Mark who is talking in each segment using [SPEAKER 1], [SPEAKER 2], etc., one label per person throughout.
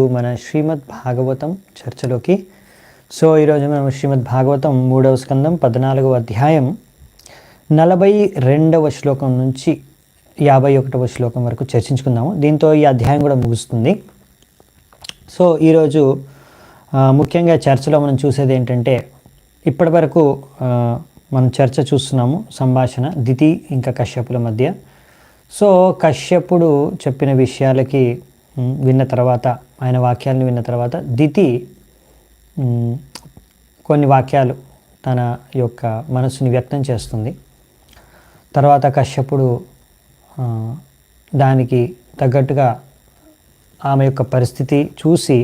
[SPEAKER 1] మన శ్రీమద్ భాగవతం చర్చలోకి. సో ఈరోజు మనం శ్రీమద్ భాగవతం 3వ స్కందం 14వ అధ్యాయం 42వ శ్లోకం నుంచి 51వ శ్లోకం వరకు చర్చించుకుందాము. దీంతో ఈ అధ్యాయం కూడా ముగుస్తుంది. సో ఈరోజు ముఖ్యంగా చర్చలో మనం చూసేది ఏంటంటే, ఇప్పటి వరకు మనం చర్చ చూస్తున్నాము, సంభాషణ దితి ఇంకా కశ్యపుల మధ్య. సో కశ్యపుడు చెప్పిన విషయాలకి విన్న తర్వాత, ఆయన వాక్యాలను విన్న తర్వాత దితి కొన్ని వాక్యాలు తన యొక్క మనసుని వ్యక్తం చేస్తుంది. తర్వాత కశ్యపుడు దానికి తగ్గట్టుగా ఆమె యొక్క పరిస్థితి చూసి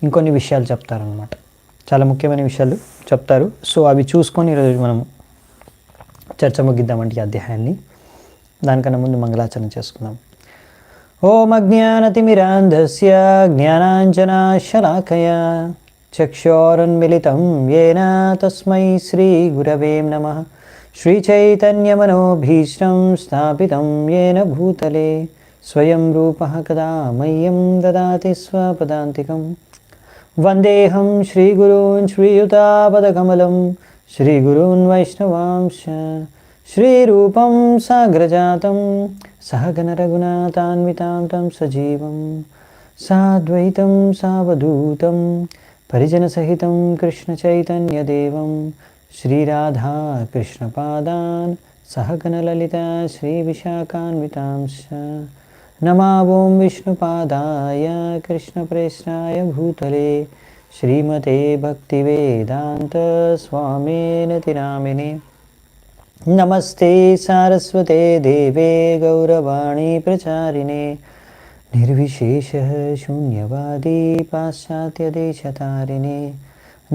[SPEAKER 1] ఇంకొన్ని విషయాలు చెప్తారనమాట. చాలా ముఖ్యమైన విషయాలు చెప్తారు. సో అవి చూసుకొని ఈరోజు మనం చర్చ ముగిద్దామంటే ఈ అధ్యాయాన్ని. దానికన్నా ముందు మంగళాచరణ చేసుకుందాం. ఓం అజ్ఞానతిమిరాంధస్య జ్ఞానాంజనాశలాకయా చక్షోరున్మిళితం యేన తస్మై శ్రీగురవే నమః. శ్రీచైతన్యమనోభీష్టం స్థాపితం యేన భూతలే స్వయం రూపః కదా మह्यं దదాతి స్వపదాంతికం. వందేహం శ్రీగురూన్ శ్రీయుతాపదకమలం శ్రీగురూన్ వైష్ణవాంశ శ్రీరూపం సాగ్రజాతం సహగణ రఘునాథాన్వితాం తం సజీవం సాద్వైతం సావధూతం పరిజనసహితం కృష్ణ చైతన్యదేవం శ్రీరాధా కృష్ణపాదాన్ సహగణ లలిత శ్రీ విశాఖాన్వితాంశ. నమావోం విష్ణుపాదాయ కృష్ణప్రేష్ఠాయ భూతలే శ్రీమతే భక్తివేదాంత స్వామినతి నామినే. నమస్తే సారస్వతే దేవే గౌరవాణి ప్రచారిణే నిర్విశేష శూన్యవాది పాశ్చాత్యదేశతారిణే.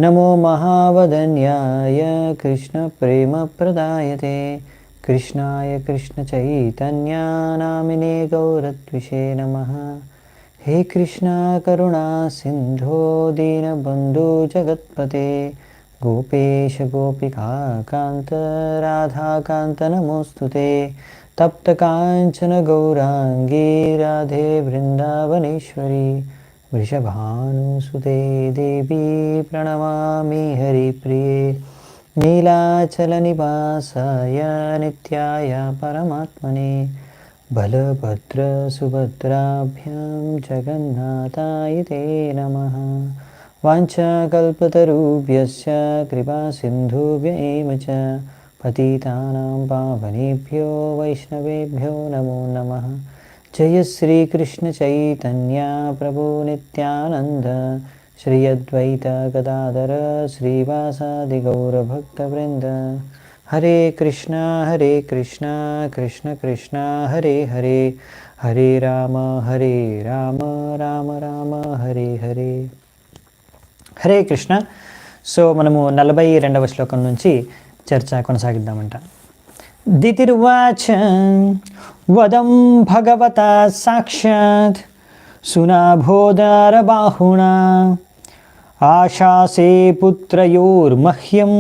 [SPEAKER 1] నమో మహావదన్యాయ కృష్ణ ప్రేమ ప్రదాయతే కృష్ణాయ కృష్ణ చైతన్య నామినే గౌరద్విషే నమః. హే కృష్ణ కరుణా సింధో దీనబంధు జగత్పతే గోపేశ గోపికా కాంత రాధాకాంత నమోస్తుతే. తప్త కాంచన గౌరాంగీ రాధే బృందావనేశ్వరి వృషభానుసుతే దేవీ ప్రణమామి హరిప్రియే. నీలాచల నివాసాయ నిత్యాయ పరమాత్మనే బలభద్ర సుభద్రాభ్యాం జగన్నాథాయ తే నమః. వాంఛాకల్పతరుభ్యశ్చ కృపాసింధుభ్య ఏవ చ పతితానాం పావనేభ్యో వైష్ణవేభ్యో నమో నమః. జయ శ్రీకృష్ణ చైతన్య ప్రభు నిత్యానంద శ్రీ అద్వైత గదాధర శ్రీవాసాది గౌరభక్తవృంద. హరే కృష్ణ కృష్ణ కృష్ణ హరే హరే హరే రామ రామ రామ హరే హరే. హరే కృష్ణ. సో మనము 42వ శ్లోకం నుంచి చర్చ కొనసాగిద్దామంట. దితిర్వాచ వదం భగవత సాక్షాత్ సునాభోదార బాహుణా ఆశాసే పుత్రయోర్మహ్యం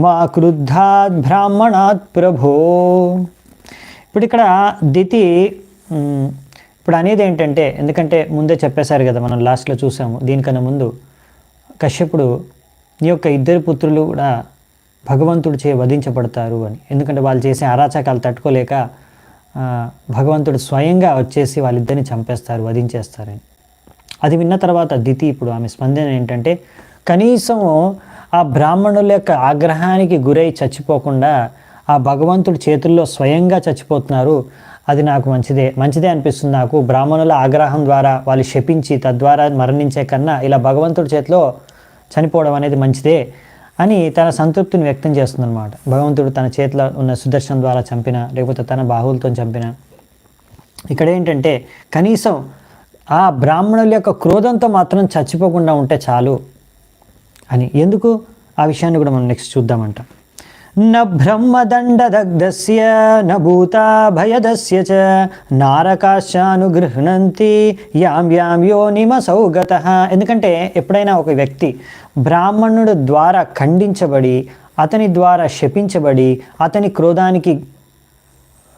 [SPEAKER 1] మా క్రుద్ధాత్ బ్రాహ్మణాత్ ప్రభో. ఇప్పుడు ఇక్కడ దితి ఇప్పుడు అనేది ఏంటంటే, ఎందుకంటే ముందే చెప్పేశారు కదా, మనం లాస్ట్లో చూసాము. దీనికన్నా ముందు కశ్యపుడు నీ యొక్క ఇద్దరు పుత్రులు కూడా భగవంతుడు చే వధించబడతారు అని. ఎందుకంటే వాళ్ళు చేసే అరాచకాలు తట్టుకోలేక భగవంతుడు స్వయంగా వచ్చేసి వాళ్ళిద్దరిని చంపేస్తారు, వధించేస్తారని. అది విన్న తర్వాత దితి ఇప్పుడు ఆమె స్పందన ఏంటంటే, కనీసం ఆ బ్రాహ్మణుల యొక్క ఆగ్రహానికి గురై చచ్చిపోకుండా ఆ భగవంతుడి చేతుల్లో స్వయంగా చచ్చిపోతున్నారు, అది నాకు మంచిదే అనిపిస్తుంది. నాకు బ్రాహ్మణుల ఆగ్రహం ద్వారా వాళ్ళు శపించి తద్వారా మరణించే కన్నా ఇలా భగవంతుడి చేతిలో చనిపోవడం అనేది మంచిదే అని తన సంతృప్తిని వ్యక్తం చేస్తుందన్నమాట. భగవంతుడు తన చేతిలో ఉన్న సుదర్శనం ద్వారా చంపిన, లేకపోతే తన బాహువులతో చంపిన. ఇక్కడ ఏంటంటే కనీసం ఆ బ్రాహ్మణుల యొక్క క్రోధంతో మాత్రం చచ్చిపోకుండా ఉంటే చాలు అని. ఎందుకు ఆ విషయాన్ని కూడా మనం నెక్స్ట్ చూద్దామంట. న బ్రహ్మదండదగ్ధస్య న భూతా భయదస్య చ నారకాశానుగృహ్ణంతి యాం యాం యోనిమసౌ గతః. ఎందుకంటే ఎప్పుడైనా ఒక వ్యక్తి బ్రాహ్మణుడు ద్వారా ఖండించబడి, అతని ద్వారా శపించబడి, అతని క్రోధానికి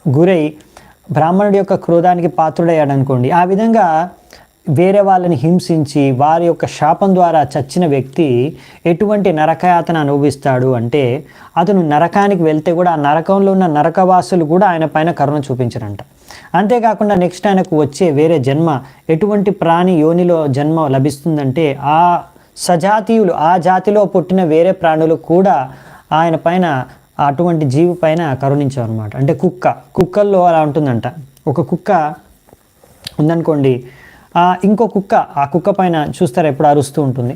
[SPEAKER 1] గురై బ్రాహ్మణుడి యొక్క క్రోధానికి పాత్రుడయ్యాడు అనుకోండి. ఆ విధంగా వేరే వాళ్ళని హింసించి వారి యొక్క శాపం ద్వారా చచ్చిన వ్యక్తి ఎటువంటి నరకయాతన అనుభవిస్తాడు అంటే అతను నరకానికి వెళ్తే కూడా ఆ నరకంలో ఉన్న నరకవాసులు కూడా ఆయన పైన కరుణ చూపించరంట. అంతేకాకుండా నెక్స్ట్ ఆయనకు వచ్చే వేరే జన్మ ఎటువంటి ప్రాణి యోనిలో జన్మ లభిస్తుందంటే ఆ సజాతీయులు ఆ జాతిలో పుట్టిన వేరే ప్రాణులు కూడా ఆయన పైన అటువంటి జీవి పైన కరుణించారు అనమాట. అంటే కుక్కల్లో అలా ఉంటుందంట. ఒక కుక్క ఉందనుకోండి, ఇంకో కుక్క ఆ కుక్క పైన చూస్తారా ఎప్పుడు అరుస్తూ ఉంటుంది.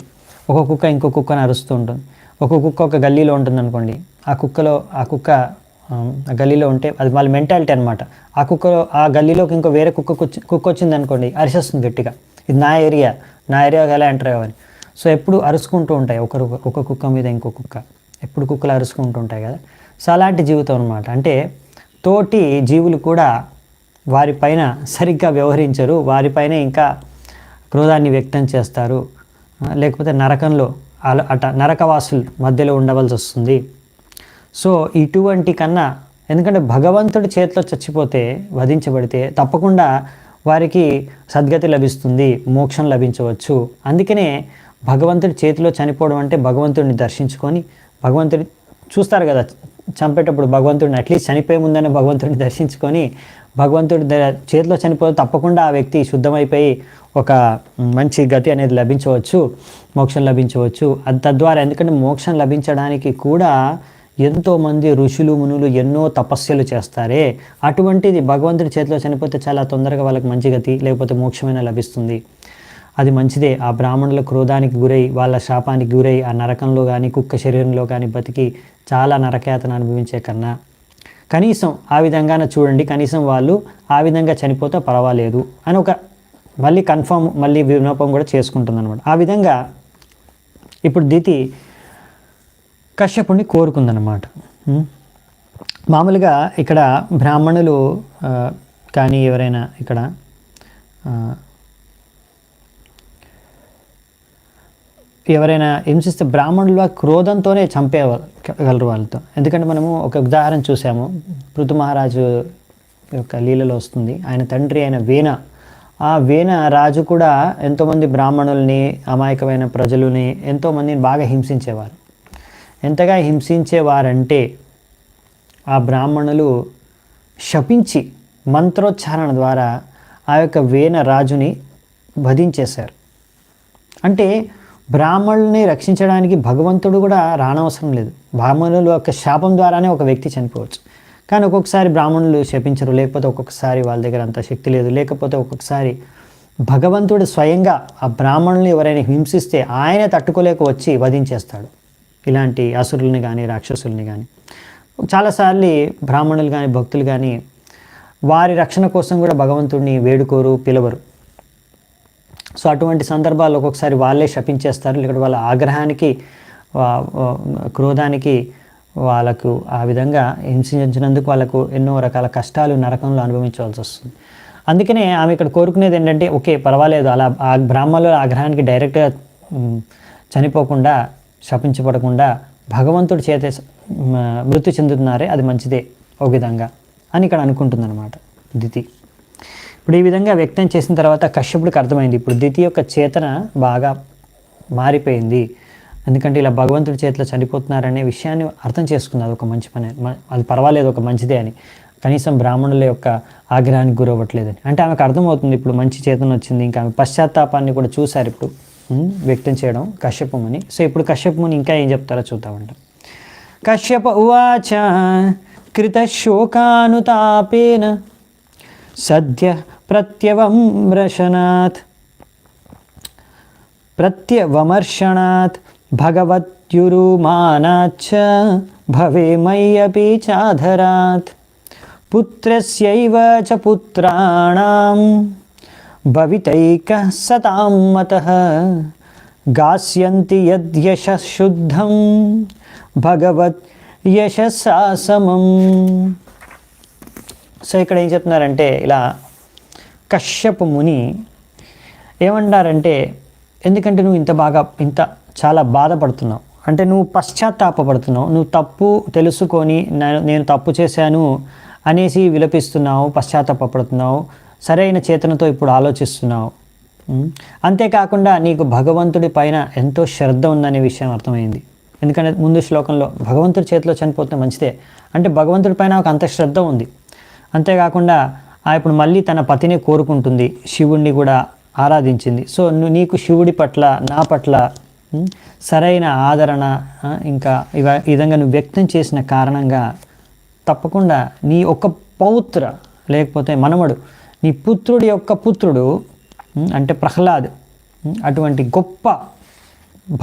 [SPEAKER 1] ఒక కుక్క ఇంకో కుక్కను అరుస్తూ ఉంటుంది. ఒక కుక్క ఒక గల్లీలో ఉంటుంది అనుకోండి, ఆ కుక్క ఆ గల్లీలో ఉంటే అది వాళ్ళ మెంటాలిటీ అనమాట. ఆ గల్లీలోకి ఇంకో వేరే కుక్క వచ్చింది అనుకోండి, అరిసేస్తుంది గట్టిగా, ఇది నా ఏరియాకి ఎలా ఎంటర్ అవ్వని. సో ఎప్పుడు అరుచుకుంటూ ఉంటాయి ఒక కుక్క మీద ఇంకో కుక్క, ఎప్పుడు కుక్కలు అరుచుకుంటూ ఉంటాయి కదా. సో అలాంటి జీవితం అనమాట. అంటే తోటి జీవులు కూడా వారిపైన సరిగ్గా వ్యవహరించరు, వారిపైన ఇంకా క్రోధాన్ని వ్యక్తం చేస్తారు, లేకపోతే నరకంలో నరకవాసులు మధ్యలో ఉండవలసి వస్తుంది. సో ఇటువంటి కన్నా, ఎందుకంటే భగవంతుడి చేతిలో చచ్చిపోతే వధించబడితే తప్పకుండా వారికి సద్గతి లభిస్తుంది, మోక్షం లభించవచ్చు. అందుకనే భగవంతుడి చేతిలో చనిపోవడం అంటే భగవంతుడిని దర్శించుకొని, భగవంతుడి చూస్తారు కదా చంపేటప్పుడు భగవంతుడిని అట్లీస్ట్ చనిపోయే ముందనే భగవంతుడిని దర్శించుకొని భగవంతుడి చేతిలో చనిపోతే తప్పకుండా ఆ వ్యక్తి శుద్ధమైపోయి ఒక మంచి గతి అనేది లభించవచ్చు, మోక్షం లభించవచ్చు. అది తద్వారా, ఎందుకంటే మోక్షం లభించడానికి కూడా ఎంతోమంది ఋషులు మునులు ఎన్నో తపస్యలు చేస్తారే, అటువంటిది భగవంతుడి చేతిలో చనిపోతే చాలా తొందరగా వాళ్ళకి మంచి గతి లేకపోతే మోక్షమైనా లభిస్తుంది. అది మంచిదే. ఆ బ్రాహ్మణుల క్రోధానికి గురై వాళ్ళ శాపానికి గురై ఆ నరకంలో కానీ కుక్క శరీరంలో కానీ బతికి చాలా నరకయాతన అనుభవించే కన్నా కనీసం ఆ విధంగానే చూడండి, కనీసం వాళ్ళు ఆ విధంగా చనిపోతే పర్వాలేదు అని ఒక మళ్ళీ విన్నపం కూడా చేసుకుంటుంది అనమాట. ఆ విధంగా ఇప్పుడు దితి కశ్యపుడిని కోరుకుందనమాట. మామూలుగా ఇక్కడ బ్రాహ్మణులు కానీ ఎవరైనా ఇక్కడ ఎవరైనా హింసిస్తే బ్రాహ్మణులు క్రోధంతోనే చంపేయగలరు వాళ్ళతో. ఎందుకంటే మనము ఒక ఉదాహరణ చూసాము, పృథు మహారాజు యొక్క లీలలో వస్తుంది. ఆయన తండ్రి అయిన వేన, ఆ వేన రాజు కూడా ఎంతోమంది బ్రాహ్మణుల్ని, అమాయకమైన ప్రజలని ఎంతోమందిని బాగా హింసించేవారు. ఎంతగా హింసించేవారంటే ఆ బ్రాహ్మణులు శపించి మంత్రోచ్చారణ ద్వారా ఆ యొక్క వేన రాజుని వధించేశారు. అంటే బ్రాహ్మణుల్ని రక్షించడానికి భగవంతుడు కూడా రానవసరం లేదు, బ్రాహ్మణుల యొక్క శాపం ద్వారానే ఒక వ్యక్తి చనిపోవచ్చు. కానీ ఒక్కొక్కసారి బ్రాహ్మణులు శపించరు, లేకపోతే ఒక్కొక్కసారి వాళ్ళ దగ్గర అంత శక్తి లేదు, లేకపోతే ఒక్కొక్కసారి భగవంతుడు స్వయంగా ఆ బ్రాహ్మణుల్ని ఎవరైనా హింసిస్తే ఆయన తట్టుకోలేక వచ్చి వధించేస్తాడు. ఇలాంటి అసురుల్ని కానీ రాక్షసుల్ని కానీ చాలాసార్లు బ్రాహ్మణులు కానీ భక్తులు కానీ వారి రక్షణ కోసం కూడా భగవంతుడిని వేడుకోరు, పిలవరు. సో అటువంటి సందర్భాల్లో ఒక్కొక్కసారి వాళ్ళే శపించేస్తారు, లేకపోతే వాళ్ళ ఆగ్రహానికి క్రోధానికి వాళ్ళకు ఆ విధంగా హింసించినందుకు వాళ్ళకు ఎన్నో రకాల కష్టాలు నరకంలో అనుభవించవలసి వస్తుంది. అందుకనే ఆమె ఇక్కడ కోరుకునేది ఏంటంటే, ఓకే పర్వాలేదు, అలా ఆ బ్రాహ్మణుల ఆగ్రహానికి డైరెక్ట్గా చనిపోకుండా శపించబడకుండా భగవంతుడి చేత మృతి చెందుతున్నారే, అది మంచిదే ఒక విధంగా అని ఇక్కడ అనుకుంటుందన్నమాట దితి. ఇప్పుడు ఈ విధంగా వ్యక్తం చేసిన తర్వాత కశ్యపుడికి అర్థమైంది, ఇప్పుడు దితి యొక్క చేతన బాగా మారిపోయింది. ఎందుకంటే ఇలా భగవంతుడి చేతిలో చనిపోతున్నారనే విషయాన్ని అర్థం చేసుకున్నది ఒక మంచి పని, అది పర్వాలేదు ఒక మంచిదే అని, కనీసం బ్రాహ్మణుల యొక్క ఆగ్రహానికి గురవ్వట్లేదని. అంటే ఆమెకు అర్థమవుతుంది ఇప్పుడు మంచి చేతన వచ్చింది. ఇంకా ఆమె పశ్చాత్తాపాన్ని కూడా చూశారు ఇప్పుడు వ్యక్తం చేయడం కశ్యప ముని. సో ఇప్పుడు కశ్యప ముని ఇంకా ఏం చెప్తారో చూద్దామంట. కశ్యప ఉవాచ కృత శోకానుతాపేన సద్య ప్రత్యవమర్షణాత్ భగవత్యురుమానాచ్చ భవే మయ్యపి చాధరాత్ పుత్రస్యైవ చ పుత్రాణాం భవితైకః సతాం మతః గాస్యంతి యద్యశః శుద్ధం భగవత్ యశస్సా సమం. సో ఇక్కడ ఏం చెప్తున్నారంటే, ఇలా కశ్యప ముని ఏమన్నారంటే, ఎందుకంటే నువ్వు ఇంత చాలా బాధపడుతున్నావు, అంటే నువ్వు పశ్చాత్తాపడుతున్నావు, నువ్వు తప్పు తెలుసుకొని నేను తప్పు చేశాను అనేసి విలపిస్తున్నావు, పశ్చాత్తాపడుతున్నావు, సరైన చేతనతో ఇప్పుడు ఆలోచిస్తున్నావు. అంతేకాకుండా నీకు భగవంతుడి పైన ఎంతో శ్రద్ధ ఉందనే విషయం అర్థమైంది. ఎందుకంటే ముందు శ్లోకంలో భగవంతుడి చేతిలో చనిపోతే మంచిదే అంటే భగవంతుడి పైన ఒక అంత శ్రద్ధ ఉంది. అంతేకాకుండా ఇప్పుడు మళ్ళీ తన పతిని కోరుకుంటుంది, శివుణ్ణి కూడా ఆరాధించింది. సో నీకు శివుడి పట్ల నా పట్ల సరైన ఆదరణ ఇంకా ఈ విధంగా నువ్వు వ్యక్తం చేసిన కారణంగా తప్పకుండా నీ ఒక్క పౌత్ర లేకపోతే మనమడు నీ పుత్రుడి యొక్క పుత్రుడు అంటే ప్రహ్లాద్ అటువంటి గొప్ప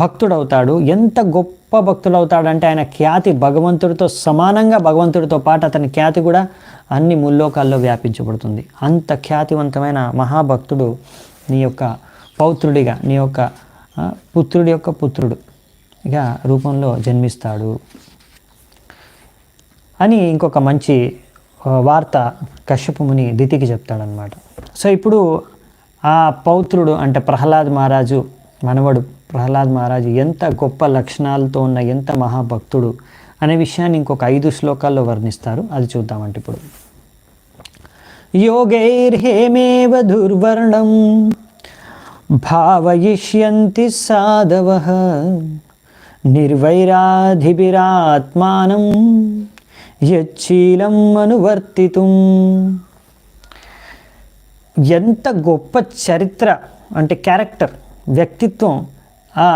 [SPEAKER 1] భక్తుడవుతాడు. ఎంత గొప్ప భక్తుడవుతాడంటే ఆయన ఖ్యాతి భగవంతుడితో సమానంగా, భగవంతుడితో పాటు అతని ఖ్యాతి కూడా అన్ని ముల్లోకాల్లో వ్యాపించబడుతుంది. అంత ఖ్యాతివంతమైన మహాభక్తుడు నీ యొక్క పౌత్రుడిగా, నీ యొక్క పుత్రుడి యొక్క పుత్రుడుగా రూపంలో జన్మిస్తాడు అని ఇంకొక మంచి వార్త కశ్యప ముని దితికి చెప్తాడనమాట. సో ఇప్పుడు ఆ పౌత్రుడు అంటే ప్రహ్లాద్ మహారాజు మనవడు ప్రహ్లాద్ మహారాజు ఎంత గొప్ప లక్షణాలతో ఉన్న ఎంత మహాభక్తుడు అనే విషయాన్ని ఇంకొక 5 శ్లోకాల్లో వర్ణిస్తారు. అది చూద్దామంటే ఇప్పుడు యోగైర్హేమేవ దుర్వర్ణం భావయిష్యంతి సాధవః నిర్వైరాధిభిరాత్మానం యచ్చీలం అనువర్తితుం. ఎంత గొప్ప చరిత్ర అంటే క్యారెక్టర్, వ్యక్తిత్వం ఆ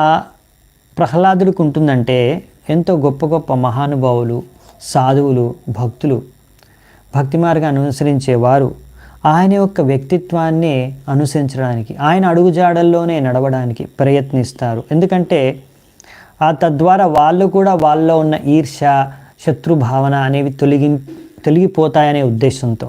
[SPEAKER 1] ప్రహ్లాదుడికి ఉంటుందంటే ఎంతో గొప్ప గొప్ప మహానుభావులు, సాధువులు, భక్తులు, భక్తి మార్గాన్ని అనుసరించేవారు ఆయన యొక్క వ్యక్తిత్వాన్ని అనుసరించడానికి, ఆయన అడుగుజాడల్లోనే నడవడానికి ప్రయత్నిస్తారు. ఎందుకంటే తద్వారా వాళ్ళు కూడా వాళ్ళలో ఉన్న ఈర్ష్య, శత్రుభావన అనేవి తొలగిపోతాయనే ఉద్దేశంతో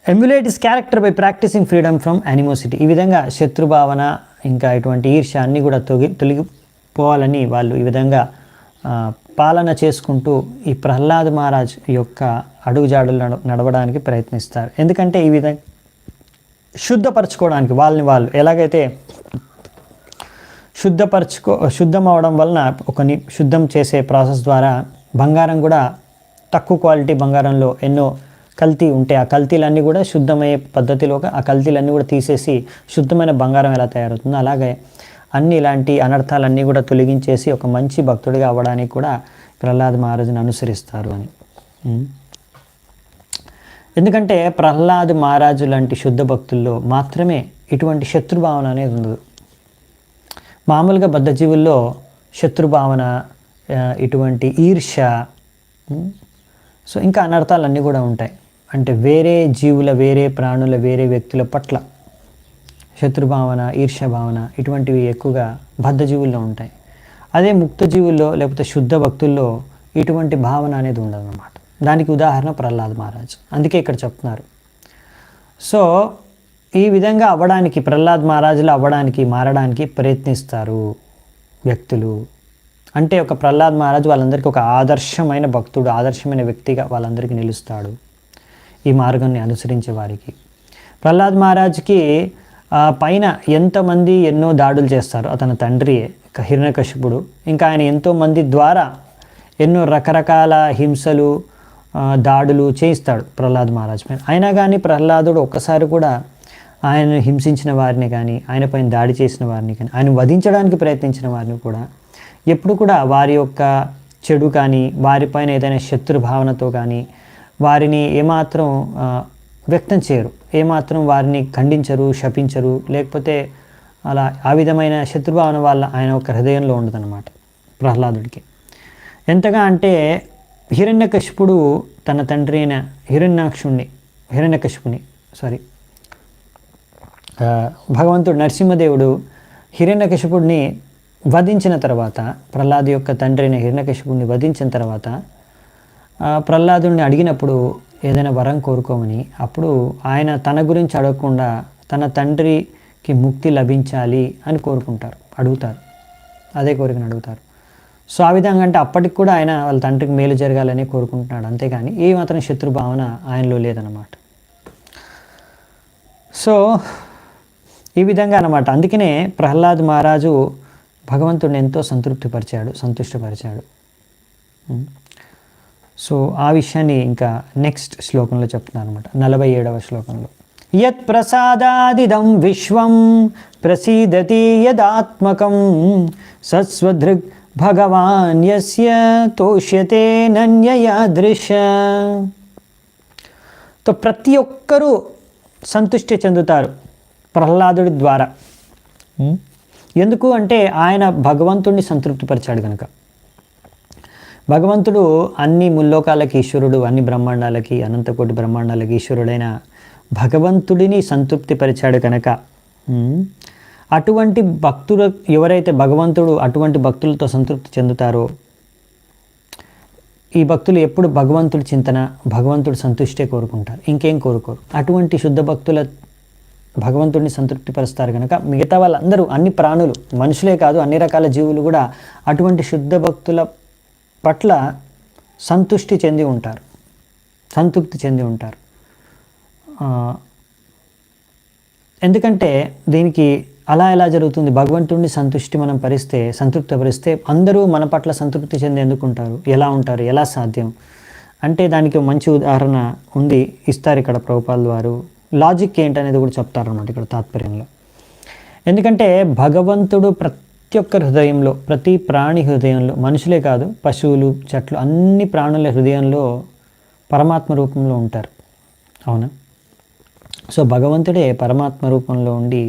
[SPEAKER 1] emulate his character by practising freedom from animosity. ఈ విధంగా శత్రుభావన ఇంకా ఇటువంటి ఈర్ష్య అన్నీ కూడా తొలగిపోవాలని వాళ్ళు ఈ విధంగా పాలన చేసుకుంటూ ఈ ప్రహ్లాద్ మహారాజ్ యొక్క అడుగుజాడలు నడవడానికి ప్రయత్నిస్తారు. ఎందుకంటే ఈ విధంగా శుద్ధపరచుకోవడానికి వాళ్ళని వాళ్ళు ఎలాగైతే శుద్ధం అవడం వలన శుద్ధం చేసే ప్రాసెస్ ద్వారా బంగారం కూడా తక్కువ క్వాలిటీ బంగారంలో ఎన్నో కల్తీ ఉంటే ఆ కల్తీలన్నీ కూడా శుద్ధమయ్యే పద్ధతిలో ఆ కల్తీలన్నీ కూడా తీసేసి శుద్ధమైన బంగారం ఎలా తయారవుతుందో అలాగే అన్ని ఇలాంటి అనర్థాలన్నీ కూడా తొలగించేసి ఒక మంచి భక్తుడిగా అవ్వడానికి కూడా ప్రహ్లాద్ మహారాజుని అనుసరిస్తారు అని. ఎందుకంటే ప్రహ్లాద్ మహారాజు లాంటి శుద్ధ భక్తుల్లో మాత్రమే ఇటువంటి శత్రుభావన అనేది ఉండదు. మామూలుగా బద్ధజీవుల్లో శత్రుభావన, ఇటువంటి ఈర్ష్య, సో ఇంకా అనర్థాలన్నీ కూడా ఉంటాయి. అంటే వేరే జీవుల, వేరే ప్రాణుల, వేరే వ్యక్తుల పట్ల శత్రుభావన, ఈర్ష్యభావన ఇటువంటివి ఎక్కువగా బద్ధజీవుల్లో ఉంటాయి. అదే ముక్త జీవుల్లో లేకపోతే శుద్ధ భక్తుల్లో ఇటువంటి భావన అనేది ఉండదన్నమాట. దానికి ఉదాహరణ ప్రహ్లాద్ మహారాజ్. అందుకే ఇక్కడ చెప్తున్నారు. సో ఈ విధంగా అవ్వడానికి, ప్రహ్లాద్ మహారాజులు అవ్వడానికి, మారడానికి ప్రయత్నిస్తారు వ్యక్తులు. అంటే ఒక ప్రహ్లాద్ మహారాజు వాళ్ళందరికీ ఒక ఆదర్శమైన భక్తుడు, ఆదర్శమైన వ్యక్తిగా వాళ్ళందరికీ నిలుస్తాడు ఈ మార్గాన్ని అనుసరించే వారికి. ప్రహ్లాద్ మహారాజ్కి పైన ఎంతమంది ఎన్నో దాడులు చేస్తారు. అతని తండ్రి హిరణ్యకశిపుడు ఇంకా ఆయన ఎంతోమంది ద్వారా ఎన్నో రకరకాల హింసలు, దాడులు చేయిస్తాడు ప్రహ్లాద్ మహారాజ్ పైన. అయినా కానీ ప్రహ్లాదుడు ఒక్కసారి కూడా ఆయన హింసించిన వారిని కానీ, ఆయన పైన దాడి చేసిన వారిని కానీ, ఆయన వధించడానికి ప్రయత్నించిన వారిని కూడా ఎప్పుడు కూడా వారి యొక్క చెడు కానీ, వారిపైన ఏదైనా శత్రుభావనతో కానీ వారిని ఏమాత్రం వ్యక్తం చేయరు, ఏమాత్రం వారిని ఖండించరు, శపించరు, లేకపోతే అలా ఆ విధమైన శత్రుభావన వల్ల ఆయన ఒక హృదయంలో ఉండదన్నమాట ప్రహ్లాదుడికి. ఎంతగా అంటే హిరణ్యకశిపుడు తన తండ్రి అయిన భగవంతుడు నరసింహదేవుడు హిరణ్యకశిపుడిని వధించిన తర్వాత, ప్రహ్లాదు యొక్క తండ్రి అయిన హిరణ్యకశిపుడిని వధించిన తర్వాత ప్రహ్లాదుడిని అడిగినప్పుడు ఏదైనా వరం కోరుకోమని, అప్పుడు ఆయన తన గురించి అడగకుండా తన తండ్రికి ముక్తి లభించాలి అని అడుగుతారు, అదే కోరికను అడుగుతారు. సో ఆ విధంగా అంటే అప్పటికి కూడా ఆయన వాళ్ళ తండ్రికి మేలు జరగాలని కోరుకుంటున్నాడు, అంతేగాని ఏ మాత్రం శత్రుభావన ఆయనలో లేదన్నమాట. సో ఈ విధంగా అన్నమాట. అందుకనే ప్రహ్లాద్ మహారాజు భగవంతుడిని ఎంతో సంతుష్టపరిచాడు. సో ఆ విషయాన్ని ఇంకా నెక్స్ట్ శ్లోకంలో చెప్తున్నాను అనమాట, 47వ శ్లోకంలో. యత్ ప్రసాదాదిదం విశ్వం ప్రసీదతి యదాత్మకం సత్స్వదృగ్ భగవాన్ యస్య తోష్యతే నన్యయాదృశ. తో ప్రతి ఒక్కరూ సంతృష్టి చెందుతారు ప్రహ్లాదుడి ద్వారా. ఎందుకు అంటే ఆయన భగవంతుడిని సంతృప్తిపరిచాడు కనుక. భగవంతుడు అన్ని ముల్లోకాలకి ఈశ్వరుడు, అన్ని బ్రహ్మాండాలకి, అనంతకోటి బ్రహ్మాండాలకి ఈశ్వరుడైన భగవంతుడిని సంతృప్తిపరిచాడు కనుక అటువంటి భక్తులు ఎవరైతే భగవంతుడు అటువంటి భక్తులతో సంతృప్తి చెందుతారో, ఈ భక్తులు ఎప్పుడు భగవంతుడి చింతన, భగవంతుడి సంతుష్టే కోరుకుంటారు, ఇంకేం కోరుకోరు. అటువంటి శుద్ధ భక్తుల భగవంతుడిని సంతృప్తిపరుస్తారు కనుక మిగతా వాళ్ళందరూ, అన్ని ప్రాణులు, మనుషులే కాదు అన్ని రకాల జీవులు కూడా అటువంటి శుద్ధ భక్తుల పట్ల సంతృప్తి చెంది ఉంటారు. ఎందుకంటే దీనికి అలా ఎలా జరుగుతుంది? భగవంతుడిని సంతృప్తిపరిస్తే అందరూ మన పట్ల సంతృప్తి చెంది ఎందుకుంటారు, ఎలా ఉంటారు, ఎలా సాధ్యం అంటే దానికి మంచి ఉదాహరణ ఉంది, ఇస్తారు ఇక్కడ ప్రభుపాల్ వారు. లాజిక్ ఏంటనేది కూడా చెప్తారన్నమాట ఇక్కడ తాత్పర్యంలో. ఎందుకంటే భగవంతుడు ప్రతి ఒక్క హృదయంలో, ప్రతి ప్రాణి హృదయంలో, మనుషులే కాదు పశువులు, చెట్లు, అన్ని ప్రాణుల హృదయంలో పరమాత్మ రూపంలో ఉంటారు. అవునా? సో భగవంతుడే పరమాత్మ రూపంలో ఉండి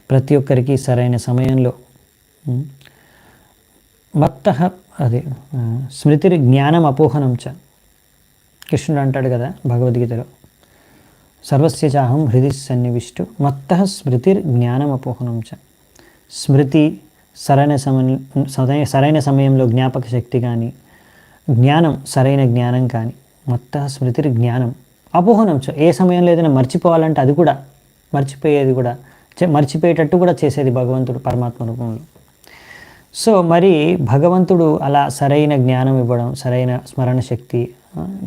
[SPEAKER 1] ప్రతి ఒక్కరికి సరైన సమయంలో అదే స్మృతి జ్ఞానం అపోహనం చ, కృష్ణుడు అంటాడు కదా భగవద్గీతలో, సర్వస్య చాహం హృది సన్నివిష్టు మత్తః స్మృతిర్ జ్ఞానం అపోహనం చ. స్మృతి సరైన సమయంలో జ్ఞాపక శక్తి కానీ, జ్ఞానం సరైన జ్ఞానం కానీ, మత్తః స్మృతిర్ జ్ఞానం అపోహనం చ. ఏ సమయంలో ఏదైనా మర్చిపోవాలంటే అది కూడా మర్చిపోయేటట్టు కూడా చేసేది భగవంతుడు పరమాత్మ రూపంలో. సో మరి భగవంతుడు అలా సరైన జ్ఞానం ఇవ్వడం, సరైన స్మరణ శక్తి,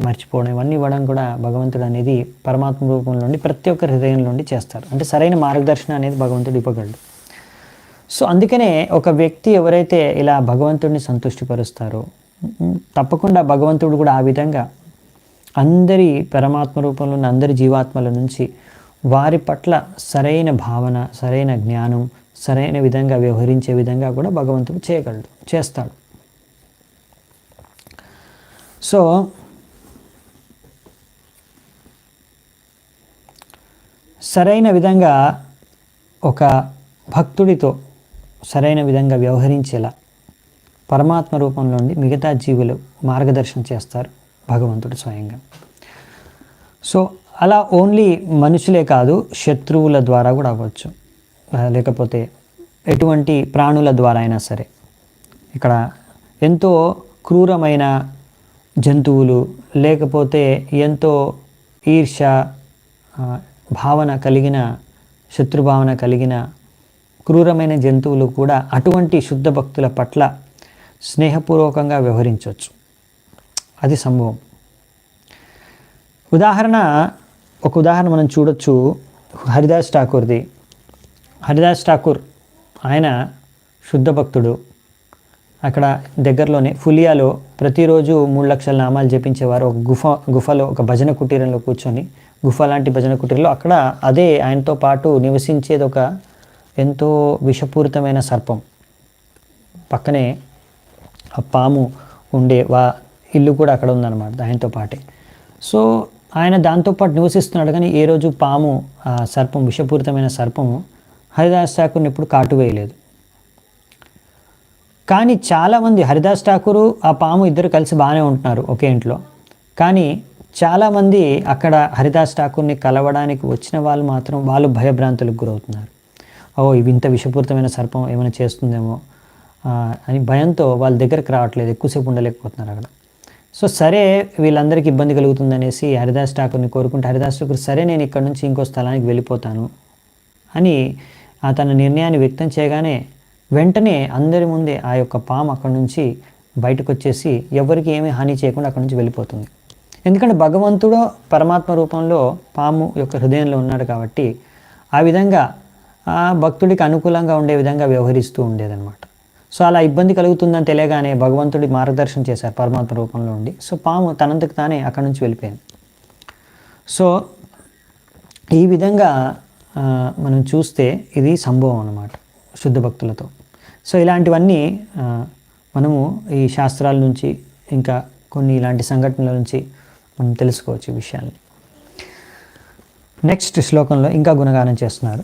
[SPEAKER 1] మర్చిపోవడం, ఇవన్నీ ఇవ్వడం కూడా భగవంతుడు అనేది పరమాత్మ రూపంలో నుండి ప్రతి ఒక్క హృదయం నుండి చేస్తారు. అంటే సరైన మార్గదర్శనం అనేది భగవంతుడు ఇవ్వగలడు. సో అందుకనే ఒక వ్యక్తి ఎవరైతే ఇలా భగవంతుడిని సంతృష్టిపరుస్తారో తప్పకుండా భగవంతుడు కూడా ఆ విధంగా అందరి పరమాత్మ రూపంలో ఉన్న అందరి జీవాత్మల నుంచి వారి పట్ల సరైన భావన, సరైన జ్ఞానం, సరైన విధంగా వ్యవహరించే విధంగా కూడా భగవంతుడు చేస్తాడు. సో సరైన విధంగా ఒక భక్తుడితో సరైన విధంగా వ్యవహరించేలా పరమాత్మ రూపంలో ఉండి మిగతా జీవులు మార్గదర్శనం చేస్తారు భగవంతుడు స్వయంగా. సో అలా ఓన్లీ మనుషులే కాదు, శత్రువుల ద్వారా కూడా అవ్వచ్చు, లేకపోతే ఎటువంటి ప్రాణుల ద్వారా అయినా సరే. ఇక్కడ ఎంతో క్రూరమైన జంతువులు, లేకపోతే ఎంతో ఈర్ష భావన కలిగిన, శత్రుభావన కలిగిన క్రూరమైన జంతువులు కూడా అటువంటి శుద్ధ భక్తుల పట్ల స్నేహపూర్వకంగా వ్యవహరించవచ్చు. అది సంభవం. ఒక ఉదాహరణ మనం చూడొచ్చు హరిదాస్ ఠాకూర్ది. హరిదాస్ ఠాకూర్ ఆయన శుద్ధ భక్తుడు. అక్కడ దగ్గరలోనే ఫులియాలో ప్రతిరోజు 3 లక్షల నామాలు జపించేవారు. ఒక గుఫలో ఒక భజన కుటీరంలో కూర్చొని, గుఫ లాంటి భజన కుటీరంలో అక్కడ అదే ఆయనతో పాటు నివసించేది ఒక ఎంతో విషపూరితమైన సర్పం. పక్కనే ఆ పాము ఉండే ఇల్లు కూడా అక్కడ ఉందన్నమాట ఆయనతో పాటే. సో ఆయన దాంతోపాటు నివసిస్తున్నాడు, కానీ ఏ రోజు పాము, ఆ సర్పం, విషపూరితమైన సర్పము హరిదాస్ ఠాకూర్ని ఎప్పుడు కాటు వేయలేదు. కానీ చాలామంది హరిదాస్ ఠాకూరు ఆ పాము ఇద్దరు కలిసి బాగానే ఉంటున్నారు ఒకే ఇంట్లో. కానీ చాలామంది అక్కడ హరిదాస్ ఠాకూర్ని కలవడానికి వచ్చిన వాళ్ళు మాత్రం వాళ్ళు భయభ్రాంతులకు గురవుతున్నారు. ఇవి ఇంత విషపూరితమైన సర్పం ఏమైనా చేస్తుందేమో అని భయంతో వాళ్ళ దగ్గరకు రావట్లేదు, ఎక్కువసేపు ఉండలేకపోతున్నారు అక్కడ. సో సరే వీళ్ళందరికీ ఇబ్బంది కలుగుతుందనేసి హరిదాస్ ఠాకూర్ని కోరుకుంటే హరిదాస్ ఠాకూర్ సరే నేను ఇక్కడ నుంచి ఇంకో స్థలానికి వెళ్ళిపోతాను అని తన నిర్ణయాన్ని వ్యక్తం చేయగానే వెంటనే అందరి ముందే ఆ యొక్క పాము అక్కడి నుంచి బయటకు వచ్చేసి ఎవరికి ఏమీ హాని చేయకుండా అక్కడి నుంచి వెళ్ళిపోతుంది. ఎందుకంటే భగవంతుడు పరమాత్మ రూపంలో పాము యొక్క హృదయంలో ఉన్నాడు కాబట్టి ఆ విధంగా ఆ భక్తుడికి అనుకూలంగా ఉండే విధంగా వ్యవహరిస్తూ ఉండేదన్నమాట. సో అలా ఇబ్బంది కలుగుతుందని తెలియగానే భగవంతుడి మార్గదర్శనం చేశారు పరమాత్మ రూపంలో ఉండి. సో పాము తనంతకు తానే అక్కడి నుంచి వెళ్ళిపోయింది. సో ఈ విధంగా మనం చూస్తే ఇది సంభవం అన్నమాట శుద్ధ భక్తులతో. సో ఇలాంటివన్నీ మనము ఈ శాస్త్రాల నుంచి ఇంకా కొన్ని ఇలాంటి సంఘటనల నుంచి మనం తెలుసుకోవచ్చు ఈ విషయాన్ని. నెక్స్ట్ శ్లోకంలో ఇంకా గుణగానం చేస్తున్నారు.